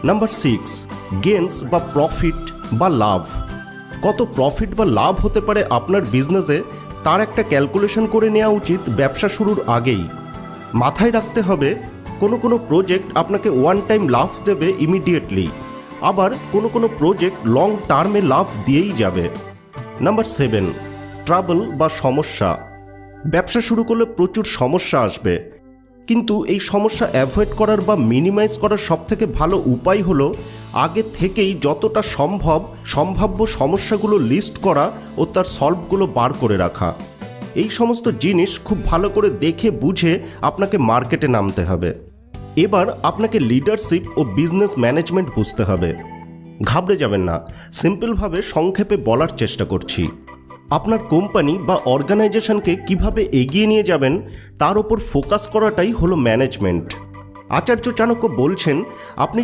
Number 6, gains বা profit বা লাভ। কত প্রফিট বা লাভ হতে পারে আপনার বিজনেসে তার একটা ক্যালকুলেশন করে নেওয়া উচিত ব্যবসা শুরুর আগেই। মাথায় রাখতে হবে কোনো প্রজেক্ট আপনাকে ওয়ান টাইম লাভ দেবে ইমিডিয়েটলি, আবার কোনো প্রজেক্ট লং টার্মে লাভ দিয়েই যাবে। নাম্বার 7, ট্রাবল বা সমস্যা। ব্যবসা শুরু করলে প্রচুর সমস্যা আসবে, কিন্তু এই সমস্যা অ্যাভয়েড করার বা মিনিমাইজ করার সবথেকে ভালো উপায় হলো আগে থেকেই যতটা সম্ভাব্য সমস্যাগুলো লিস্ট করা ও তার সলভগুলো বার করে রাখা। এই সমস্ত জিনিস খুব ভালো করে দেখে বুঝে আপনাকে মার্কেটে নামতে হবে। এবার আপনাকে লিডারশিপ ও বিজনেস ম্যানেজমেন্ট বুঝতে হবে। ঘাবড়ে যাবেন না, সিম্পলভাবে সংক্ষেপে বলার চেষ্টা করছি। আপনার কোম্পানি বা অর্গানাইজেশনকে কিভাবে এগিয়ে নিয়ে যাবেন তার উপর ফোকাস করাটাই হলো ম্যানেজমেন্ট। আচার্য চাণক্য বলছেন, আপনি